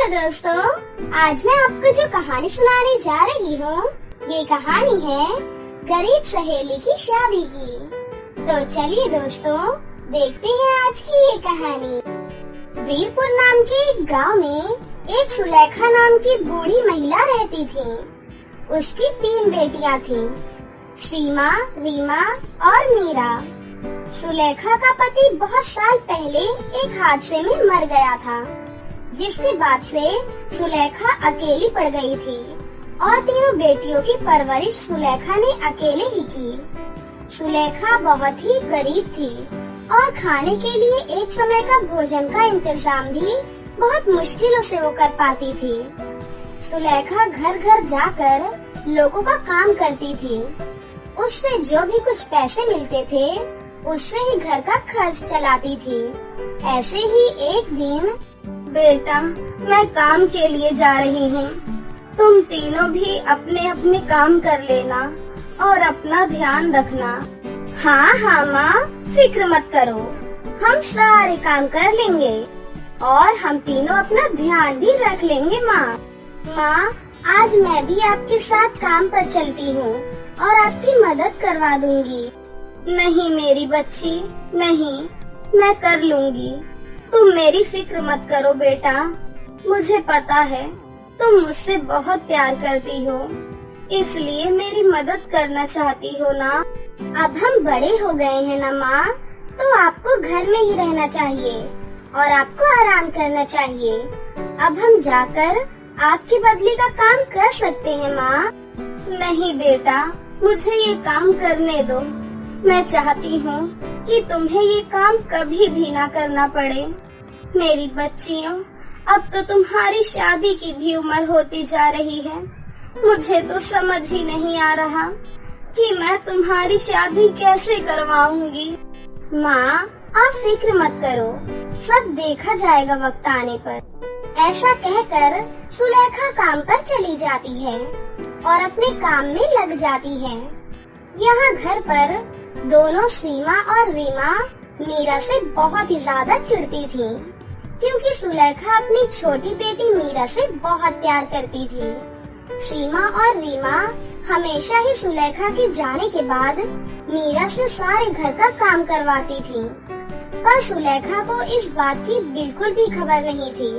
Hello दोस्तों, आज मैं आपको जो कहानी सुनाने जा रही हूँ, ये कहानी है गरीब सहेली की शादी की। तो चलिए दोस्तों, देखते हैं आज की ये कहानी। वीरपुर नाम के एक गाँव में एक सुलेखा नाम की बूढ़ी महिला रहती थी। उसकी 3 बेटियां थीं, सीमा, रीमा और मीरा। सुलेखा का पति बहुत साल पहले एक हादसे में मर गया था, जिसके बाद से सुलेखा अकेली पड़ गई थी और तीनों बेटियों की परवरिश सुलेखा ने अकेले ही की। सुलेखा बहुत ही गरीब थी और खाने के लिए एक समय का भोजन का इंतजाम भी बहुत मुश्किलों से वो कर पाती थी। सुलेखा घर घर जाकर लोगों का काम करती थी। उससे जो भी कुछ पैसे मिलते थे, उससे ही घर का खर्च चलाती थी। ऐसे ही एक दिन, बेटा, मैं काम के लिए जा रही हूँ, तुम तीनों भी अपने अपने काम कर लेना और अपना ध्यान रखना। हाँ हाँ माँ, फिक्र मत करो, हम सारे काम कर लेंगे और हम तीनों अपना ध्यान भी रख लेंगे। माँ, आज मैं भी आपके साथ काम पर चलती हूँ और आपकी मदद करवा दूंगी। नहीं मेरी बच्ची, नहीं, मैं कर लूंगी। तुम मेरी फिक्र मत करो बेटा, मुझे पता है तुम मुझसे बहुत प्यार करती हो, इसलिए मेरी मदद करना चाहती हो ना। अब हम बड़े हो गए हैं ना माँ, तो आपको घर में ही रहना चाहिए और आपको आराम करना चाहिए। अब हम जाकर आपके बदले का काम कर सकते हैं माँ। नहीं बेटा, मुझे ये काम करने दो। मैं चाहती हूँ कि तुम्हें ये काम कभी भी ना करना पड़े। मेरी बच्चियों, अब तो तुम्हारी शादी की भी उम्र होती जा रही है। मुझे तो समझ ही नहीं आ रहा कि मैं तुम्हारी शादी कैसे करवाऊंगी। माँ, आप फिक्र मत करो, सब देखा जाएगा वक्त आने पर। ऐसा कहकर सुलेखा काम पर चली जाती है और अपने काम में लग जाती है। यहाँ घर पर दोनों सीमा और रीमा मीरा से बहुत ही ज्यादा चिढ़ती थी, क्योंकि सुलेखा अपनी छोटी बेटी मीरा से बहुत प्यार करती थी। सीमा और रीमा हमेशा ही सुलेखा के जाने के बाद मीरा से सारे घर का काम करवाती थी, पर सुलेखा को इस बात की बिल्कुल भी खबर नहीं थी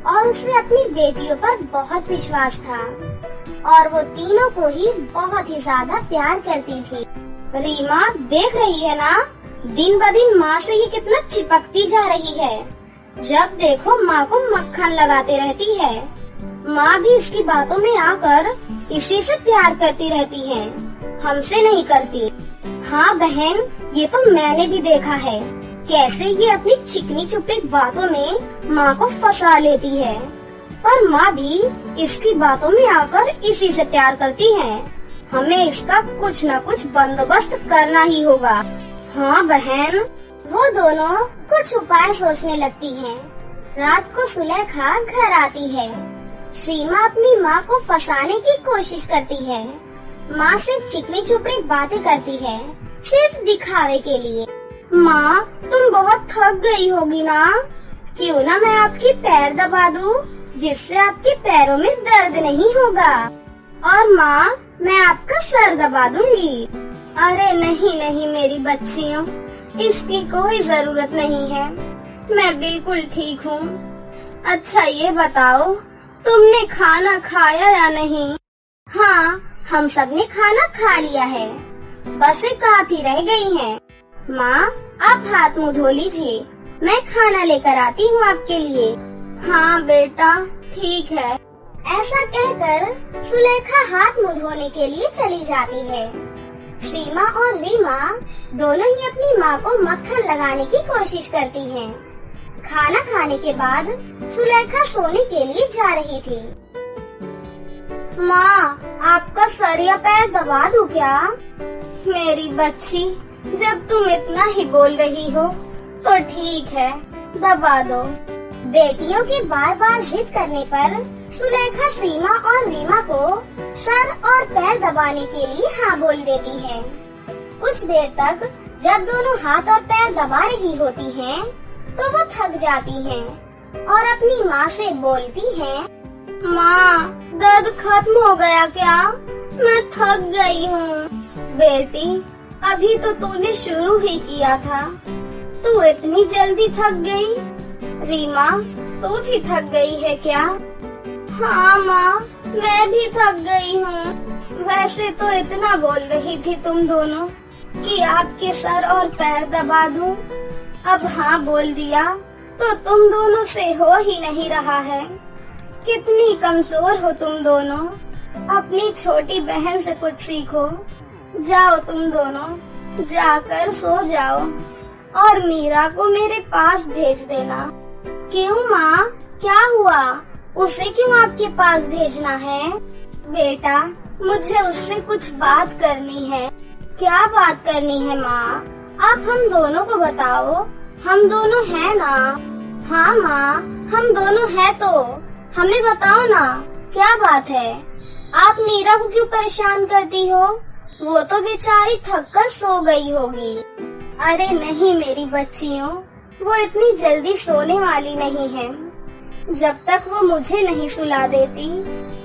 और उसे अपनी बेटियों पर बहुत विश्वास था और वो तीनों को ही बहुत ही ज्यादा प्यार करती थी। रीमा देख रही है ना, दिन ब दिन माँ से ये कितना चिपकती जा रही है। जब देखो माँ को मक्खन लगाते रहती है। माँ भी इसकी बातों में आकर इसी से प्यार करती रहती है, हमसे नहीं करती। हाँ बहन, ये तो मैंने भी देखा है, कैसे ये अपनी चिकनी चुपड़ी बातों में माँ को फंसा लेती है, पर माँ भी इसकी बातों में आकर इसी से प्यार करती है। हमें इसका कुछ न कुछ बंदोबस्त करना ही होगा। हाँ बहन, वो दोनों कुछ उपाय सोचने लगती हैं। रात को सुलेखा घर आती है। सीमा अपनी माँ को फंसाने की कोशिश करती है। माँ से चिकनी चुपड़ी बातें करती है, सिर्फ दिखावे के लिए। माँ, तुम बहुत थक गई होगी ना, क्यों ना मैं आपकी पैर दबा दूं, जिससे आपके पैरों में दर्द नहीं होगा। और माँ, मैं आपका सर दबा दूंगी। अरे नहीं नहीं मेरी बच्चियों, इसकी कोई जरूरत नहीं है, मैं बिल्कुल ठीक हूँ। अच्छा ये बताओ, तुमने खाना खाया या नहीं? हाँ, हम सब ने खाना खा लिया है, बस काफी रह गई हैं। माँ, आप हाथ मुँह धो लीजिए, मैं खाना लेकर आती हूँ आपके लिए। हाँ बेटा, ठीक है। ऐसा कहकर सुलेखा हाथ मुँह धोने के लिए चली जाती है। सीमा और रीमा दोनों ही अपनी माँ को मक्खन लगाने की कोशिश करती हैं। खाना खाने के बाद सुलेखा सोने के लिए जा रही थी। माँ, आपका सर या पैर दबा दूं क्या? मेरी बच्ची, जब तुम इतना ही बोल रही हो तो ठीक है, दबा दो। बेटियों के बार बार जिद करने पर सुलेखा सीमा और रीमा को सर और पैर दबाने के लिए हाँ बोल देती है। कुछ देर तक जब दोनों हाथ और पैर दबा रही होती हैं, तो वो थक जाती हैं और अपनी माँ से बोलती है, माँ, दर्द खत्म हो गया क्या? मैं थक गई हूँ। बेटी, अभी तो तूने शुरू ही किया था, तू इतनी जल्दी थक गई? रीमा, तू भी थक गई है क्या? हाँ माँ, मैं भी थक गई हूँ। वैसे तो इतना बोल रही थी तुम दोनों कि आपके सर और पैर दबा दूं। अब हाँ बोल दिया तो तुम दोनों से हो ही नहीं रहा है। कितनी कमजोर हो तुम दोनों। अपनी छोटी बहन से कुछ सीखो। जाओ तुम दोनों, जाकर सो जाओ और मीरा को मेरे पास भेज देना। क्यों माँ, क्या हुआ? उसे क्यों आपके पास भेजना है? बेटा, मुझे उससे कुछ बात करनी है। क्या बात करनी है माँ? आप हम दोनों को बताओ। हम दोनों हैं ना? हाँ माँ, हम दोनों हैं तो हमें बताओ ना, क्या बात है? आप मीरा को क्यों परेशान करती हो? वो तो बेचारी थक कर सो गई होगी। अरे नहीं मेरी बच्चियों, वो इतनी जल्दी सोने वाली नहीं है। जब तक वो मुझे नहीं सुला देती,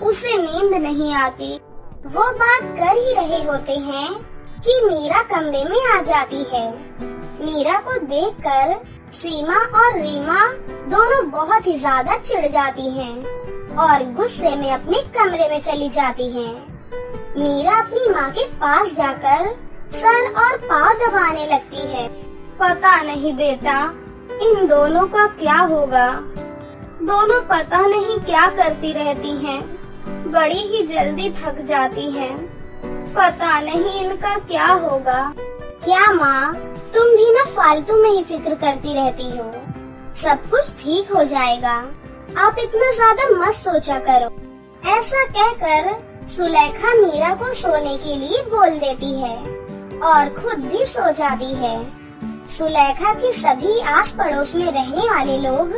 उसे नींद नहीं आती। वो बात कर ही रहे होते हैं कि मीरा कमरे में आ जाती है। मीरा को देखकर सीमा और रीमा दोनों बहुत ही ज्यादा चिढ़ जाती हैं और गुस्से में अपने कमरे में चली जाती हैं। मीरा अपनी माँ के पास जाकर सर और पाँव दबाने लगती है। पता नहीं बेटा, इन दोनों का क्या होगा। दोनों पता नहीं क्या करती रहती हैं, बड़ी ही जल्दी थक जाती हैं। पता नहीं इनका क्या होगा। क्या माँ, तुम भी ना फालतू में ही फिक्र करती रहती हो। सब कुछ ठीक हो जाएगा, आप इतना ज्यादा मत सोचा करो। ऐसा कहकर सुलेखा मीरा को सोने के लिए बोल देती है और खुद भी सो जाती है। सुलेखा की सभी आस पड़ोस में रहने वाले लोग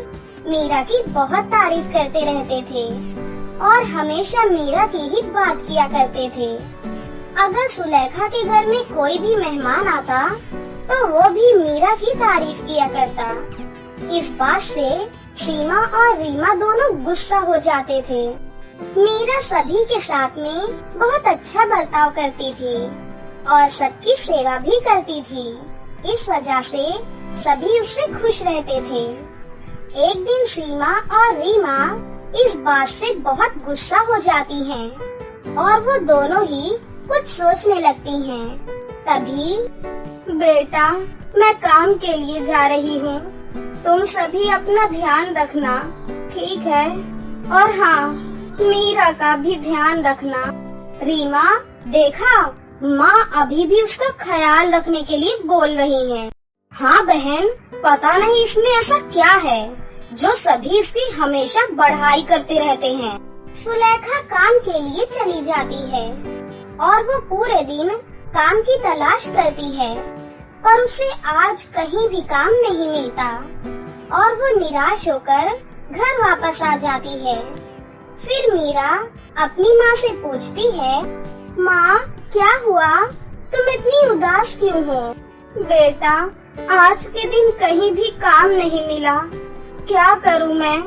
मीरा की बहुत तारीफ करते रहते थे और हमेशा मीरा की ही बात किया करते थे। अगर सुलेखा के घर में कोई भी मेहमान आता तो वो भी मीरा की तारीफ किया करता। इस बात से सीमा और रीमा दोनों गुस्सा हो जाते थे। मीरा सभी के साथ में बहुत अच्छा बर्ताव करती थी और सबकी सेवा भी करती थी। इस वजह से सभी उससे खुश रहते थे। एक दिन सीमा और रीमा इस बात से बहुत गुस्सा हो जाती हैं और वो दोनों ही कुछ सोचने लगती हैं। तभी, बेटा, मैं काम के लिए जा रही हूँ, तुम सभी अपना ध्यान रखना, ठीक है? और हाँ, मीरा का भी ध्यान रखना। रीमा, देखा, माँ अभी भी उसका ख्याल रखने के लिए बोल रही हैं। हाँ बहन, पता नहीं इसमें ऐसा क्या है जो सभी इसकी हमेशा बढ़ाई करते रहते हैं। सुलेखा काम के लिए चली जाती है और वो पूरे दिन काम की तलाश करती है, पर उसे आज कहीं भी काम नहीं मिलता और वो निराश होकर घर वापस आ जाती है। फिर मीरा अपनी माँ से पूछती है, माँ, क्या हुआ? तुम इतनी उदास क्यों हो? बेटा, आज के दिन कहीं भी काम नहीं मिला, क्या करूँ मैं?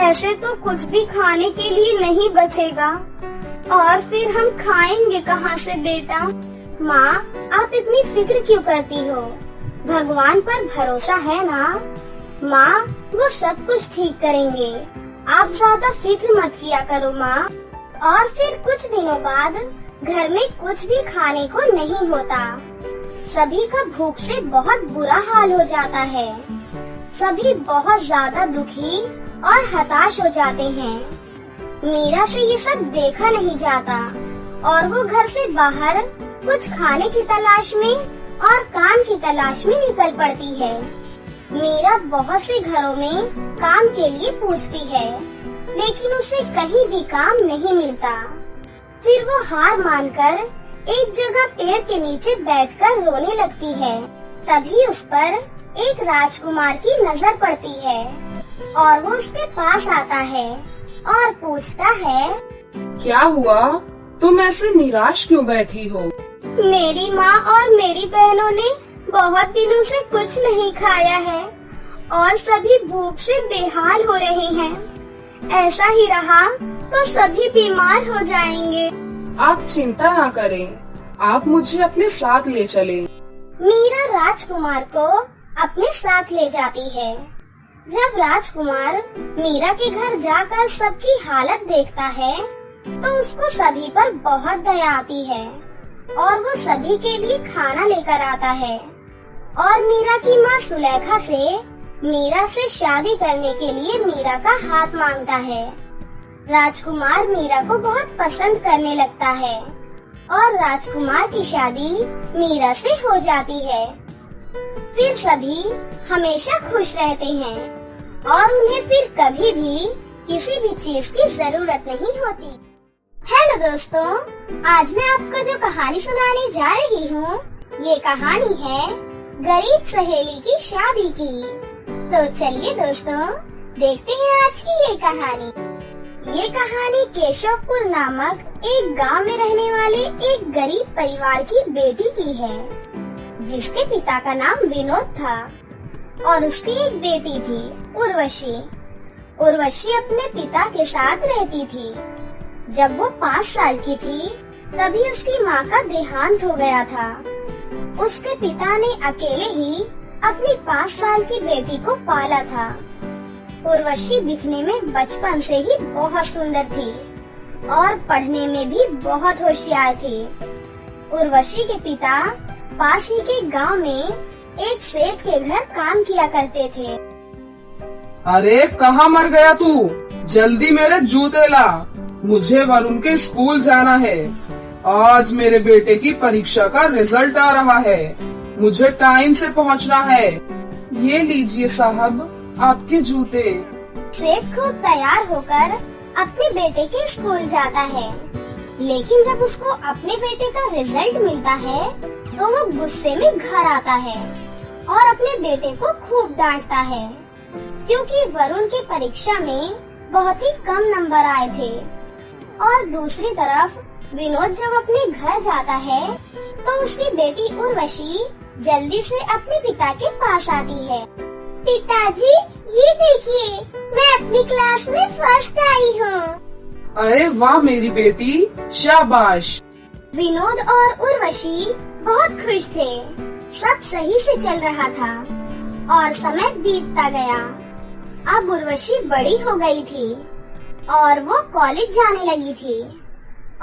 ऐसे तो कुछ भी खाने के लिए नहीं बचेगा और फिर हम खाएंगे कहाँ से बेटा? माँ, आप इतनी फिक्र क्यों करती हो? भगवान पर भरोसा है ना? माँ, वो सब कुछ ठीक करेंगे, आप ज्यादा फिक्र मत किया करो माँ। और फिर कुछ दिनों बाद घर में कुछ भी खाने को नहीं होता। सभी का भूख से बहुत बुरा हाल हो जाता है। सभी बहुत ज्यादा दुखी और हताश हो जाते हैं। मीरा से ये सब देखा नहीं जाता और वो घर से बाहर कुछ खाने की तलाश में और काम की तलाश में निकल पड़ती है। मीरा बहुत से घरों में काम के लिए पूछती है, लेकिन उसे कहीं भी काम नहीं मिलता। फिर वो हार मानकर एक जगह पेड़ के नीचे बैठकर रोने लगती है। तभी उस पर एक राजकुमार की नजर पड़ती है और वो उसके पास आता है और पूछता है, क्या हुआ? तुम ऐसे निराश क्यों बैठी हो? मेरी माँ और मेरी बहनों ने बहुत दिनों से कुछ नहीं खाया है और सभी भूख से बेहाल हो रहे हैं। ऐसा ही रहा तो सभी बीमार हो जाएंगे। आप चिंता ना करें, आप मुझे अपने साथ ले चलें। मीरा राजकुमार को अपने साथ ले जाती है। जब राजकुमार मीरा के घर जाकर सबकी हालत देखता है तो उसको सभी पर बहुत दया आती है और वो सभी के लिए खाना लेकर आता है और मीरा की माँ सुलेखा से मीरा से शादी करने के लिए मीरा का हाथ मांगता है। राजकुमार मीरा को बहुत पसंद करने लगता है और राजकुमार की शादी मीरा से हो जाती है। फिर सभी हमेशा खुश रहते हैं और उन्हें फिर कभी भी किसी भी चीज की जरूरत नहीं होती। हेलो दोस्तों, आज मैं आपको जो कहानी सुनाने जा रही हूँ, ये कहानी है गरीब सहेली की शादी की। तो चलिए दोस्तों, देखते हैं आज की ये कहानी। ये कहानी केशवपुर नामक एक गांव में रहने वाले एक गरीब परिवार की बेटी की है, जिसके पिता का नाम विनोद था और उसकी एक बेटी थी उर्वशी। उर्वशी अपने पिता के साथ रहती थी। जब वो 5 साल की थी तभी उसकी माँ का देहांत हो गया था। उसके पिता ने अकेले ही अपनी 5 साल की बेटी को पाला था। उर्वशी दिखने में बचपन से ही बहुत सुंदर थी और पढ़ने में भी बहुत होशियार थी। उर्वशी के पिता पास ही के गांव में एक सेठ के घर काम किया करते थे। अरे कहाँ मर गया तू? जल्दी मेरे जूते ला, मुझे वरुण के स्कूल जाना है। आज मेरे बेटे की परीक्षा का रिजल्ट आ रहा है, मुझे टाइम से पहुंचना है। ये लीजिए साहब आपके जूते। सेठ खूब तैयार होकर अपने बेटे के स्कूल जाता है, लेकिन जब उसको अपने बेटे का रिजल्ट मिलता है तो वो गुस्से में घर आता है और अपने बेटे को खूब डांटता है, क्योंकि वरुण की परीक्षा में बहुत ही कम नंबर आए थे। और दूसरी तरफ विनोद जब अपने घर जाता है तो उसकी बेटी उर्वशी जल्दी से अपने पिता के पास आती है। पिताजी, ये देखिए, मैं अपनी क्लास में फर्स्ट आई हूँ। अरे वाह मेरी बेटी, शाबाश। विनोद और उर्वशी बहुत खुश थे। सब सही से चल रहा था और समय बीतता गया। अब उर्वशी बड़ी हो गई थी और वो कॉलेज जाने लगी थी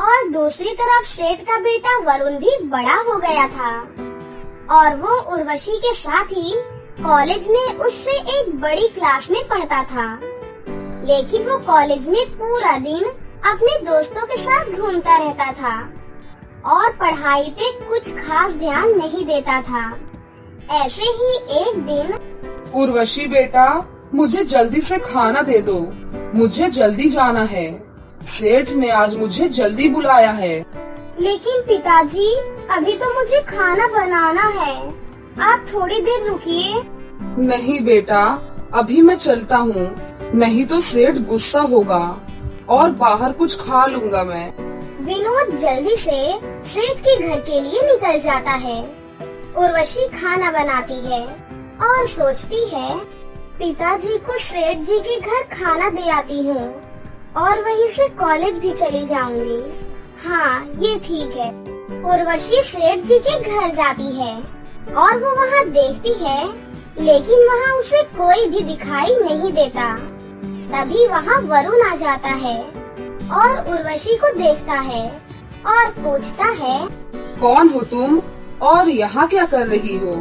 और दूसरी तरफ सेठ का बेटा वरुण भी बड़ा हो गया था और वो उर्वशी के साथ ही कॉलेज में उससे एक बड़ी क्लास में पढ़ता था। लेकिन वो कॉलेज में पूरा दिन अपने दोस्तों के साथ घूमता रहता था और पढ़ाई पे कुछ खास ध्यान नहीं देता था। ऐसे ही एक दिन, उर्वशी बेटा, मुझे जल्दी से खाना दे दो, मुझे जल्दी जाना है। सेठ ने आज मुझे जल्दी बुलाया है। लेकिन पिताजी, अभी तो मुझे खाना बनाना है, आप थोड़ी देर रुकिए। नहीं बेटा, अभी मैं चलता हूँ, नहीं तो सेठ गुस्सा होगा और बाहर कुछ खा लूँगा मैं। विनोद जल्दी से सेठ के घर के लिए निकल जाता है। उर्वशी खाना बनाती है और सोचती है, पिताजी को सेठ जी के घर खाना दे आती हूँ और वहीं से कॉलेज भी चली जाऊंगी। हाँ, ये ठीक है। उर्वशी सेठ जी के घर जाती है और वो वहाँ देखती है, लेकिन वहाँ उसे कोई भी दिखाई नहीं देता। तभी वहाँ वरुण आ जाता है और उर्वशी को देखता है और पूछता है, कौन हो तुम और यहाँ क्या कर रही हो?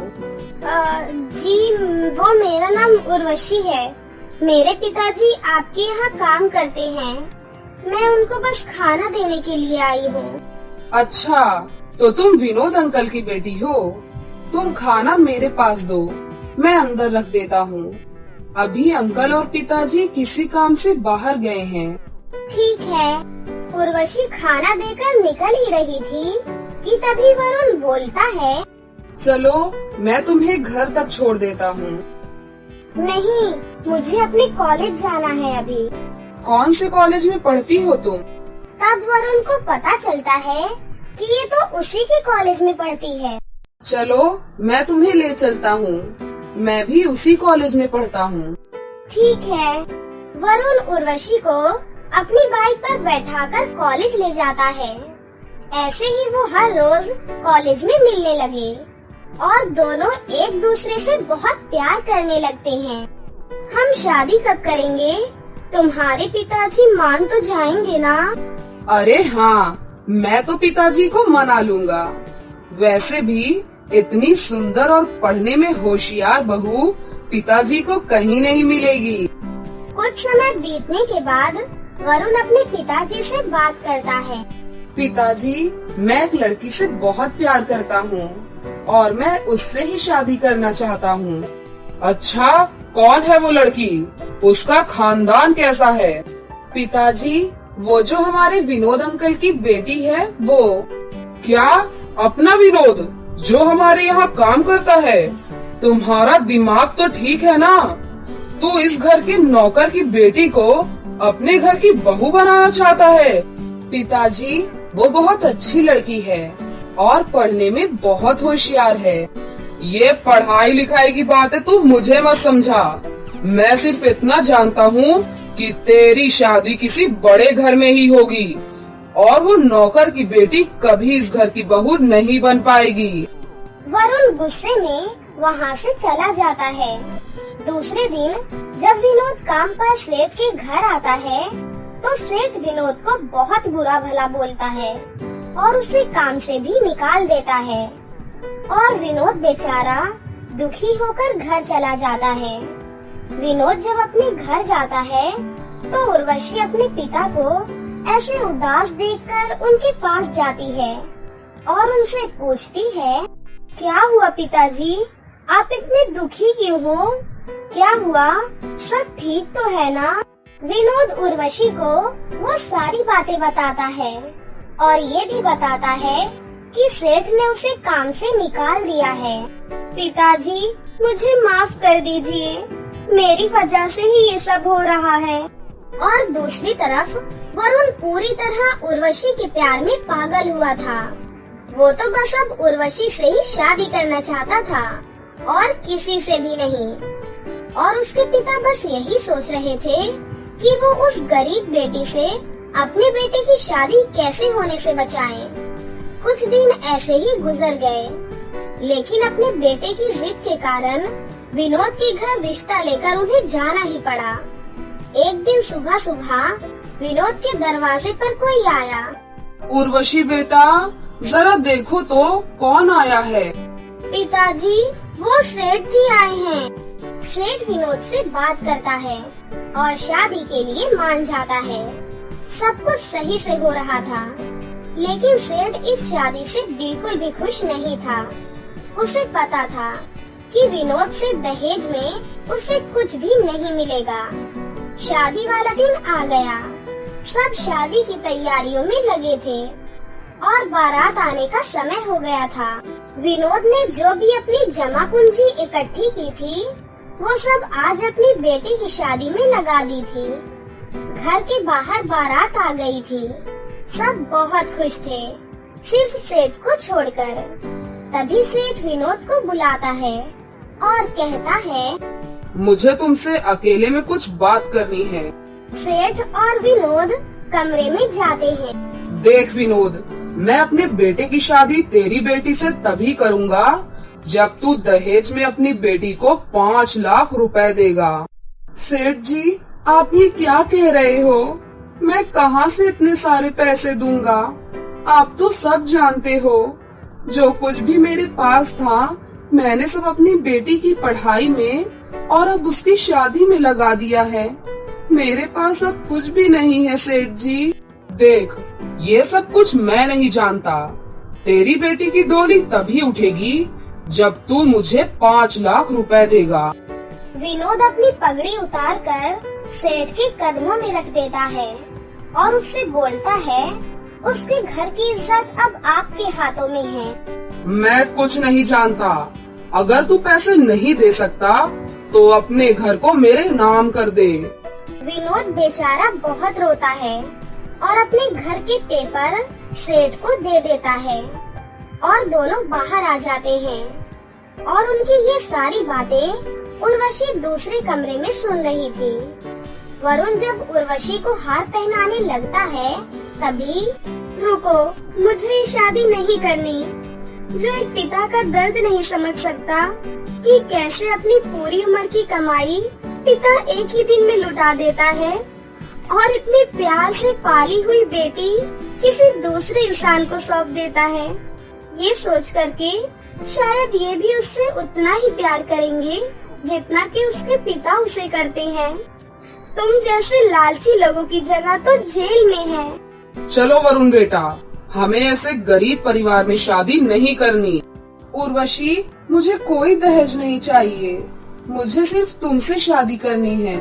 जी, वो मेरा नाम उर्वशी है। मेरे पिताजी आपके यहाँ काम करते हैं। मैं उनको बस खाना देने के लिए आई हूँ। अच्छा, तो तुम विनोद अंकल की बेटी हो। तुम खाना मेरे पास दो, मैं अंदर रख देता हूँ। अभी अंकल और पिताजी किसी काम से बाहर गए हैं। ठीक है। उर्वशी खाना देकर निकल ही रही थी कि तभी वरुण बोलता है, चलो मैं तुम्हें घर तक छोड़ देता हूँ। नहीं, मुझे अपने कॉलेज जाना है अभी। कौन से कॉलेज में पढ़ती हो तुम? तब वरुण को पता चलता है कि ये तो उसी के कॉलेज में पढ़ती है। चलो मैं तुम्हें ले चलता हूँ। मैं भी उसी कॉलेज में पढ़ता हूँ। ठीक है। वरुण उर्वशी को अपनी बाइक पर बैठाकर कॉलेज ले जाता है। ऐसे ही वो हर रोज कॉलेज में मिलने लगे और दोनों एक दूसरे से बहुत प्यार करने लगते हैं। हम शादी कब करेंगे? तुम्हारे पिताजी मान तो जाएंगे ना? अरे हाँ, मैं तो पिताजी को मना लूंगा। वैसे भी इतनी सुंदर और पढ़ने में होशियार बहू पिताजी को कहीं नहीं मिलेगी। कुछ समय बीतने के बाद वरुण अपने पिताजी से बात करता है। पिताजी, मैं एक लड़की से बहुत प्यार करता हूँ और मैं उससे ही शादी करना चाहता हूँ। अच्छा, कौन है वो लड़की? उसका खानदान कैसा है? पिताजी, वो जो हमारे विनोद अंकल की बेटी है वो। क्या? अपना विनोद जो हमारे यहाँ काम करता है? तुम्हारा दिमाग तो ठीक है ना? तू इस घर के नौकर की बेटी को अपने घर की बहू बनाना चाहता है? पिताजी, वो बहुत अच्छी लड़की है और पढ़ने में बहुत होशियार है। ये पढ़ाई लिखाई की बात है, तू मुझे मत समझा। मैं सिर्फ इतना जानता हूँ कि तेरी शादी किसी बड़े घर में ही होगी और वो नौकर की बेटी कभी इस घर की बहू नहीं बन पाएगी। वरुण गुस्से में वहाँ से चला जाता है। दूसरे दिन जब विनोद काम पर सेठ के घर आता है तो सेठ विनोद को बहुत बुरा भला बोलता है और उसे काम से भी निकाल देता है और विनोद बेचारा दुखी होकर घर चला जाता है। विनोद जब अपने घर जाता है तो उर्वशी अपने पिता को ऐसे उदास देखकर उनके पास जाती है और उनसे पूछती है, क्या हुआ पिताजी, आप इतने दुखी क्यों हो? क्या हुआ? सब ठीक तो है ना? विनोद उर्वशी को वो सारी बातें बताता है और ये भी बताता है कि सेठ ने उसे काम से निकाल दिया है। पिताजी, मुझे माफ कर दीजिए, मेरी वजह से ही ये सब हो रहा है। और दूसरी तरफ वरुण पूरी तरह उर्वशी के प्यार में पागल हुआ था। वो तो बस अब उर्वशी से ही शादी करना चाहता था और किसी से भी नहीं। और उसके पिता बस यही सोच रहे थे कि वो उस गरीब बेटी से अपने बेटे की शादी कैसे होने से बचाएं। कुछ दिन ऐसे ही गुजर गए, लेकिन अपने बेटे की जिद के कारण विनोद के घर रिश्ता लेकर उन्हें जाना ही पड़ा। एक दिन सुबह सुबह विनोद के दरवाजे पर कोई आया। उर्वशी बेटा, जरा देखो तो कौन आया है। पिताजी, वो सेठ जी आए हैं। सेठ विनोद से बात करता है और शादी के लिए मान जाता है। सब कुछ सही से हो रहा था, लेकिन सेठ इस शादी से बिल्कुल भी खुश नहीं था। उसे पता था कि विनोद से दहेज में उसे कुछ भी नहीं मिलेगा। शादी वाला दिन आ गया। सब शादी की तैयारियों में लगे थे और बारात आने का समय हो गया था। विनोद ने जो भी अपनी जमा पूंजी इकट्ठी की थी वो सब आज अपनी बेटी की शादी में लगा दी थी। घर के बाहर बारात आ गई थी। सब बहुत खुश थे, सिर्फ सेठ को छोड़कर। तभी सेठ विनोद को बुलाता है और कहता है, मुझे तुमसे अकेले में कुछ बात करनी है। सेठ और विनोद कमरे में जाते हैं। देख विनोद, मैं अपने बेटे की शादी तेरी बेटी से तभी करूँगा जब तू दहेज में अपनी बेटी को 5 लाख रुपए देगा। सेठ जी, आप ये क्या कह रहे हो? मैं कहाँ से इतने सारे पैसे दूंगा? आप तो सब जानते हो, जो कुछ भी मेरे पास था मैंने सब अपनी बेटी की पढ़ाई में और अब उसकी शादी में लगा दिया है। मेरे पास अब कुछ भी नहीं है सेठ जी। देख, ये सब कुछ मैं नहीं जानता। तेरी बेटी की डोली तभी उठेगी जब तू मुझे 5 लाख रुपए देगा। विनोद अपनी पगड़ी उतारकर सेठ के कदमों में रख देता है और उससे बोलता है, उसके घर की इज्जत अब आपके हाथों में है। मैं कुछ नहीं जानता। अगर तू पैसे नहीं दे सकता तो अपने घर को मेरे नाम कर दे। विनोद बेचारा बहुत रोता है और अपने घर के पेपर सेठ को दे देता है और दोनों बाहर आ जाते हैं। और उनकी ये सारी बातें उर्वशी दूसरे कमरे में सुन रही थी। वरुण जब उर्वशी को हार पहनाने लगता है तभी, रुको, मुझे शादी नहीं करनी। जो एक पिता का दर्द नहीं समझ सकता कि कैसे अपनी पूरी उम्र की कमाई पिता एक ही दिन में लुटा देता है और इतने प्यार से पाली हुई बेटी किसी दूसरे इंसान को सौंप देता है। ये सोच करके शायद ये भी उससे उतना ही प्यार करेंगे जितना कि उसके पिता उसे करते हैं। तुम जैसे लालची लोगों की जगह तो जेल में है। चलो वरुण बेटा, हमें ऐसे गरीब परिवार में शादी नहीं करनी। उर्वशी, मुझे कोई दहेज नहीं चाहिए, मुझे सिर्फ तुमसे शादी करनी है।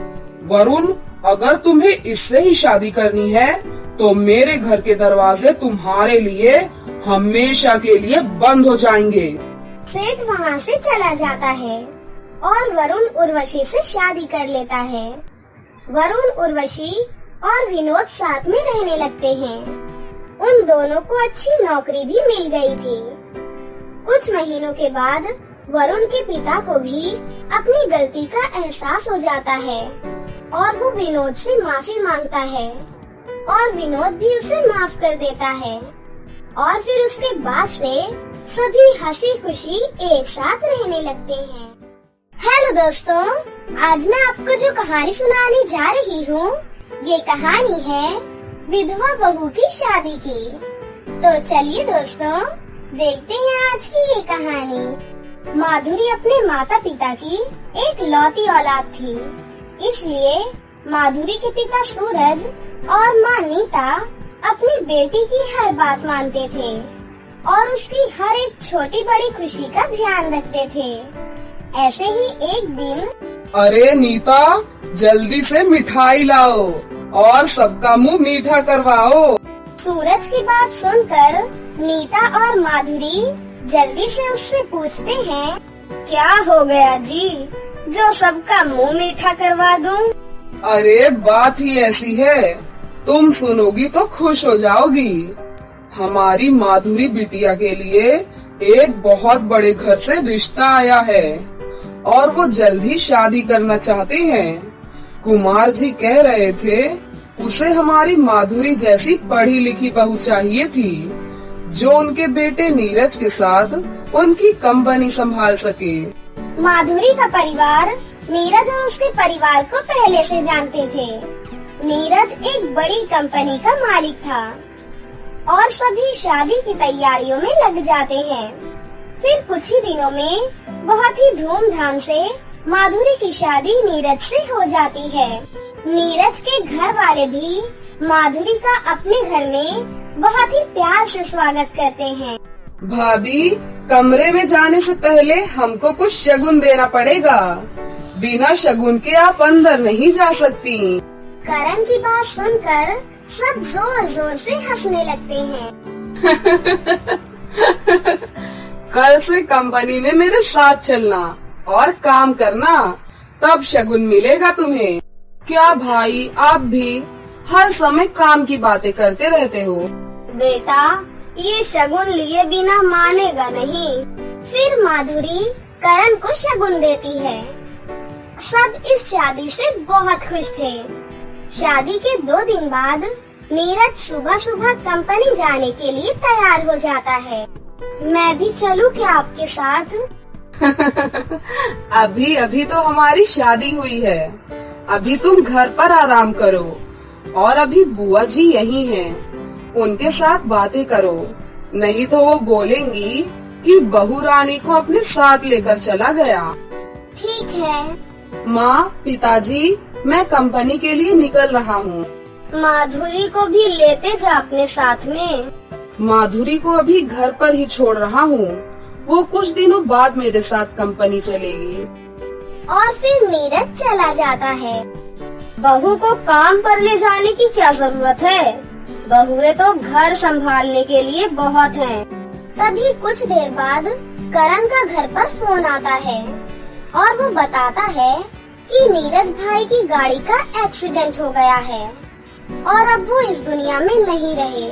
वरुण, अगर तुम्हें इससे ही शादी करनी है तो मेरे घर के दरवाजे तुम्हारे लिए हमेशा के लिए बंद हो जाएंगे। सेठ वहाँ से चला जाता है और वरुण उर्वशी से शादी कर लेता है। वरुण, उर्वशी और विनोद साथ में रहने लगते हैं। उन दोनों को अच्छी नौकरी भी मिल गई थी। कुछ महीनों के बाद वरुण के पिता को भी अपनी गलती का एहसास हो जाता है और वो विनोद से माफी मांगता है और विनोद भी उसे माफ कर देता है और फिर उसके बाद से सभी हंसी खुशी एक साथ रहने लगते हैं। हेलो दोस्तों, आज मैं आपको जो कहानी सुनाने जा रही हूँ, ये कहानी है विधवा बहू की शादी की। तो चलिए दोस्तों, देखते हैं आज की ये कहानी। माधुरी अपने माता पिता की एक लौती औलाद थी, इसलिए माधुरी के पिता सूरज और माँ नीता अपनी बेटी की हर बात मानते थे और उसकी हर एक छोटी बड़ी खुशी का ध्यान रखते थे। ऐसे ही एक दिन, अरे नीता, जल्दी से मिठाई लाओ और सबका मुंह मीठा करवाओ। सूरज की बात सुनकर नीता और माधुरी जल्दी से उससे पूछते हैं, क्या हो गया जी, जो सबका मुंह मीठा करवा दूं? अरे बात ही ऐसी है, तुम सुनोगी तो खुश हो जाओगी। हमारी माधुरी बिटिया के लिए एक बहुत बड़े घर से रिश्ता आया है और वो जल्द ही शादी करना चाहते हैं। कुमार जी कह रहे थे उसे हमारी माधुरी जैसी पढ़ी लिखी बहू चाहिए थी जो उनके बेटे नीरज के साथ उनकी कंपनी संभाल सके। माधुरी का परिवार नीरज और उसके परिवार को पहले से जानते थे। नीरज एक बड़ी कंपनी का मालिक था और सभी शादी की तैयारियों में लग जाते हैं। फिर कुछ ही दिनों में बहुत ही धूमधाम से माधुरी की शादी नीरज से हो जाती है। नीरज के घर वाले भी माधुरी का अपने घर में बहुत ही प्यार से स्वागत करते हैं। भाभी, कमरे में जाने से पहले हमको कुछ शगुन देना पड़ेगा, बिना शगुन के आप अंदर नहीं जा सकती। करण की बात सुनकर सब जोर जोर से हंसने लगते हैं। कल से कंपनी में मेरे साथ चलना और काम करना, तब शगुन मिलेगा तुम्हें। क्या भाई, आप भी हर समय काम की बातें करते रहते हो? बेटा, ये शगुन लिए बिना मानेगा नहीं। फिर माधुरी करण को शगुन देती है। सब इस शादी से बहुत खुश थे। शादी के 2 दिन बाद नीरज सुबह सुबह कंपनी जाने के लिए तैयार हो जाता है। मैं भी चलूं क्या आपके साथ? अभी अभी तो हमारी शादी हुई है, अभी तुम घर पर आराम करो और अभी बुआ जी यही हैं, उनके साथ बातें करो, नहीं तो वो बोलेंगी कि बहू रानी को अपने साथ लेकर चला गया। ठीक है। माँ, पिताजी, मैं कंपनी के लिए निकल रहा हूँ। माधुरी को भी लेते जा अपने साथ में। माधुरी को अभी घर पर ही छोड़ रहा हूँ, वो कुछ दिनों बाद मेरे साथ कंपनी चलेगी। और फिर नीरज चला जाता है। बहू को काम पर ले जाने की क्या जरूरत है, बहुएं तो घर संभालने के लिए बहुत हैं। तभी कुछ देर बाद करण का घर पर फोन आता है और वो बताता है कि नीरज भाई की गाड़ी का एक्सीडेंट हो गया है और अब वो इस दुनिया में नहीं रहे।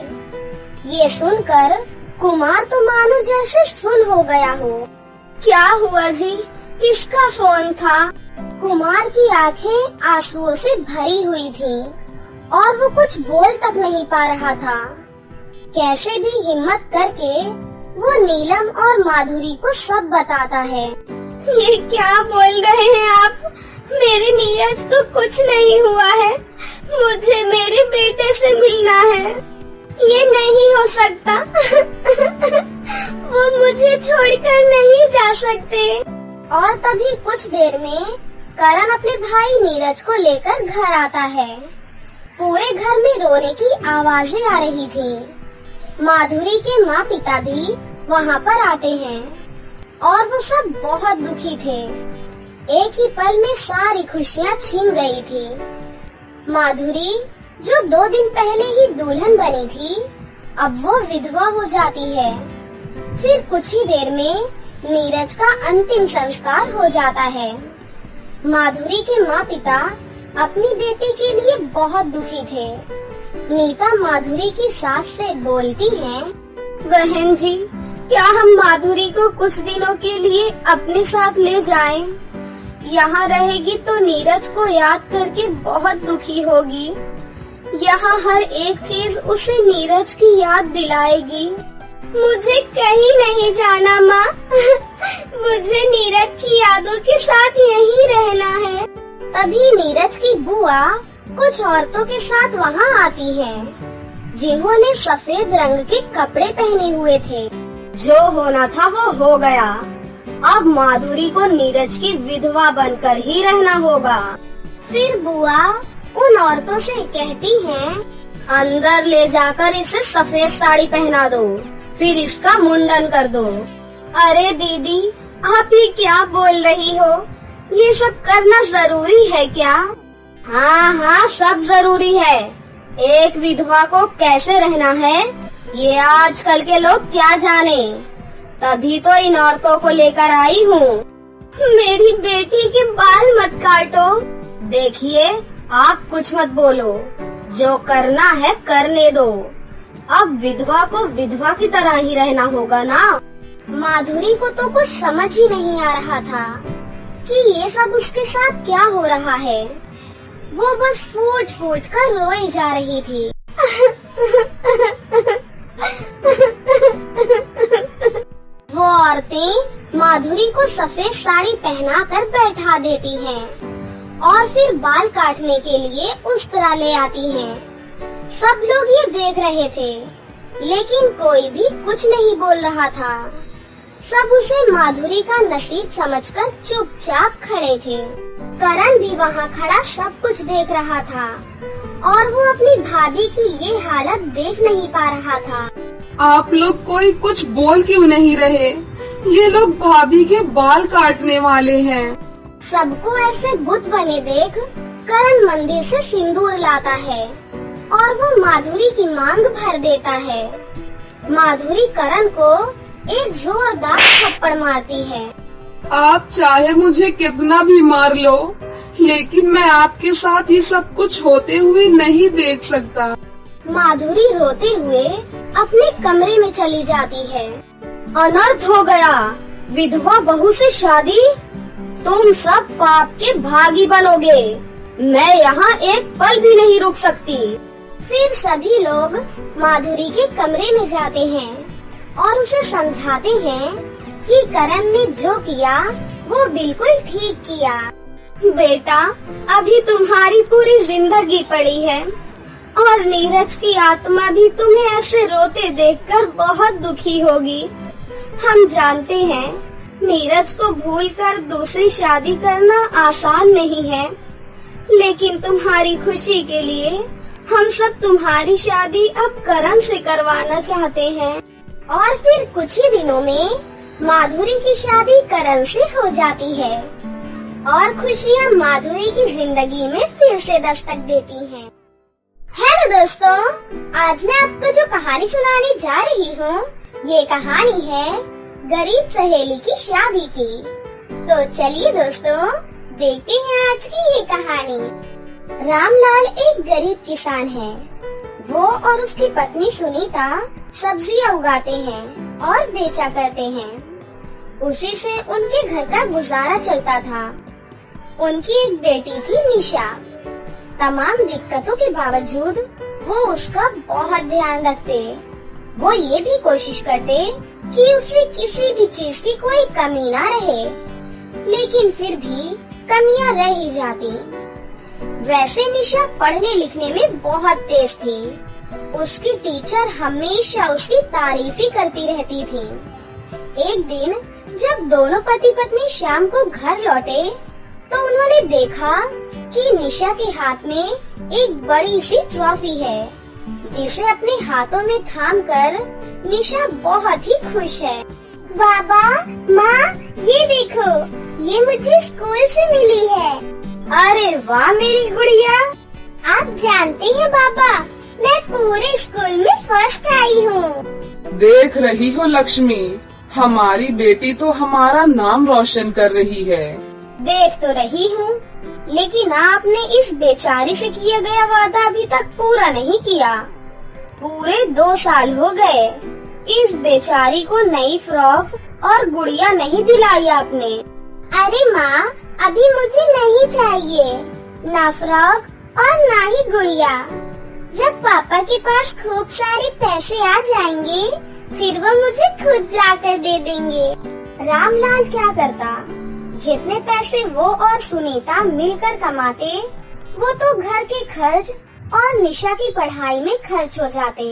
ये सुनकर कुमार तो मानो जैसे सुन हो गया हो। क्या हुआ जी? किसका फोन था? कुमार की आंखें आंसुओं से भरी हुई थीं और वो कुछ बोल तक नहीं पा रहा था। कैसे भी हिम्मत करके वो नीलम और माधुरी को सब बताता है। ये क्या बोल रहे हैं आप? मेरे नीरज को कुछ नहीं हुआ है। मुझे मेरे बेटे से मिलना है। ये नहीं हो सकता। वो मुझे छोड़कर नहीं जा सकते। और तभी कुछ देर में करण अपने भाई नीरज को लेकर घर आता है। पूरे घर में रोने की आवाजें आ रही थी। माधुरी के माँ पिता भी वहाँ पर आते हैं और वो सब बहुत दुखी थे। एक ही पल में सारी खुशियाँ छीन गई थी। माधुरी जो 2 दिन पहले ही दुल्हन बनी थी, अब वो विधवा हो जाती है। फिर कुछ ही देर में नीरज का अंतिम संस्कार हो जाता है। माधुरी के माँ पिता अपनी बेटी के लिए बहुत दुखी थे। नीता माधुरी की सास से बोलती है, बहन जी, क्या हम माधुरी को कुछ दिनों के लिए अपने साथ ले जाएं? यहाँ रहेगी तो नीरज को याद करके बहुत दुखी होगी। यहाँ हर एक चीज उसे नीरज की याद दिलाएगी। मुझे कहीं नहीं जाना माँ। मुझे नीरज की यादों के साथ यहीं रहना है। तभी नीरज की बुआ कुछ औरतों के साथ वहाँ आती है, जिन्होंने सफेद रंग के कपड़े पहने हुए थे। जो होना था वो हो गया। अब माधुरी को नीरज की विधवा बनकर ही रहना होगा। फिर बुआ उन औरतों से कहती है, अंदर ले जाकर इसे सफेद साड़ी पहना दो, फिर इसका मुंडन कर दो। अरे दीदी, आप ये क्या बोल रही हो? ये सब करना जरूरी है क्या? हाँ, सब जरूरी है। एक विधवा को कैसे रहना है, ये आजकल के लोग क्या जाने। तभी तो इन औरतों को लेकर आई हूँ। मेरी बेटी के बाल मत काटो। देखिए, आप कुछ मत बोलो। जो करना है करने दो। अब विधवा को विधवा की तरह ही रहना होगा ना। माधुरी को तो कुछ समझ ही नहीं आ रहा था कि ये सब उसके साथ क्या हो रहा है। वो बस फूट फूट कर रोई जा रही थी। वो औरतें माधुरी को सफेद साड़ी पहनाकर बैठा देती हैं और फिर बाल काटने के लिए उस तरह ले आती हैं। सब लोग ये देख रहे थे, लेकिन कोई भी कुछ नहीं बोल रहा था। सब उसे माधुरी का नसीब समझकर चुपचाप खड़े थे। करण भी वहाँ खड़ा सब कुछ देख रहा था और वो अपनी भाभी की ये हालत देख नहीं पा रहा था। आप लोग कोई कुछ बोल क्यों नहीं रहे? ये लोग भाभी के बाल काटने वाले हैं। सबको ऐसे बुत बने देख करण मंदिर से सिंदूर लाता है और वो माधुरी की मांग भर देता है। माधुरी करण को एक जोरदार थप्पड़ मारती है। आप चाहे मुझे कितना भी मार लो, लेकिन मैं आपके साथ ये सब कुछ होते हुए नहीं देख सकता। माधुरी रोते हुए अपने कमरे में चली जाती है। अनर्थ हो गया, विधवा बहू से शादी। तुम सब पाप के भागी बनोगे। मैं यहाँ एक पल भी नहीं रुक सकती। फिर सभी लोग माधुरी के कमरे में जाते हैं और उसे समझाते हैं कि करण ने जो किया वो बिल्कुल ठीक किया। बेटा, अभी तुम्हारी पूरी जिंदगी पड़ी है और नीरज की आत्मा भी तुम्हें ऐसे रोते देखकर बहुत दुखी होगी। हम जानते हैं नीरज को भूलकर दूसरी शादी करना आसान नहीं है, लेकिन तुम्हारी खुशी के लिए हम सब तुम्हारी शादी अब करण से करवाना चाहते हैं। और फिर कुछ ही दिनों में माधुरी की शादी करण से हो जाती है और खुशियाँ माधुरी की जिंदगी में फिर से दस्तक देती हैं। हेलो दोस्तों, आज मैं आपको जो कहानी सुनाने जा रही हूँ, ये कहानी है गरीब सहेली की शादी की। तो चलिए दोस्तों, देखते हैं आज की ये कहानी। रामलाल एक गरीब किसान है। वो और उसकी पत्नी सुनीता सब्जियां उगाते हैं और बेचा करते हैं। उसी से उनके घर का गुजारा चलता था। उनकी एक बेटी थी निशा। तमाम दिक्कतों के बावजूद वो उसका बहुत ध्यान रखते। वो ये भी कोशिश करते कि उसे किसी भी चीज की कोई कमी ना रहे, लेकिन फिर भी कमियां रह ही जाती। वैसे निशा पढ़ने लिखने में बहुत तेज थी। उसकी टीचर हमेशा उसकी तारीफ ही करती रहती थी। एक दिन जब दोनों पति पत्नी शाम को घर लौटे तो उन्होंने देखा कि निशा के हाथ में एक बड़ी सी ट्रॉफी है, जिसे अपने हाथों में थामकर निशा बहुत ही खुश है। बाबा, माँ, ये देखो, ये मुझे स्कूल से मिली है। अरे वाह मेरी गुड़िया, आप जानते हैं बाबा, मैं पूरे स्कूल में फर्स्ट आई हूँ। देख रही हो लक्ष्मी, हमारी बेटी तो हमारा नाम रोशन कर रही है। देख तो रही हूँ, लेकिन आपने इस बेचारी से किया गया वादा अभी तक पूरा नहीं किया। पूरे 2 साल हो गए, इस बेचारी को नई फ्रॉक और गुड़िया नहीं दिलाई आपने। अरे माँ, अभी मुझे नहीं चाहिए, ना फ्रॉक और ना ही गुड़िया। जब पापा के पास खूब सारे पैसे आ जाएंगे, फिर वो मुझे खुद लाकर दे देंगे। रामलाल क्या करता, जितने पैसे वो और सुनीता मिलकर कमाते, वो तो घर के खर्च और निशा की पढ़ाई में खर्च हो जाते।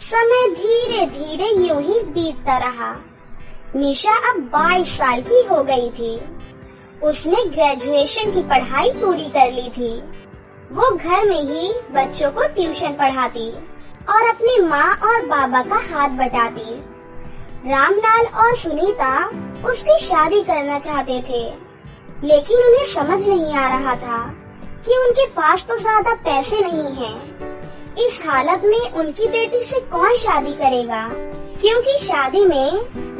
समय धीरे धीरे यूं ही बीतता रहा। निशा अब 22 साल की हो गई थी। उसने ग्रेजुएशन की पढ़ाई पूरी कर ली थी। वो घर में ही बच्चों को ट्यूशन पढ़ाती और अपनी माँ और बाबा का हाथ बटाती। रामलाल और सुनीता उसकी शादी करना चाहते थे, लेकिन उन्हें समझ नहीं आ रहा था कि उनके पास तो ज्यादा पैसे नहीं हैं। इस हालत में उनकी बेटी से कौन शादी करेगा, क्योंकि शादी में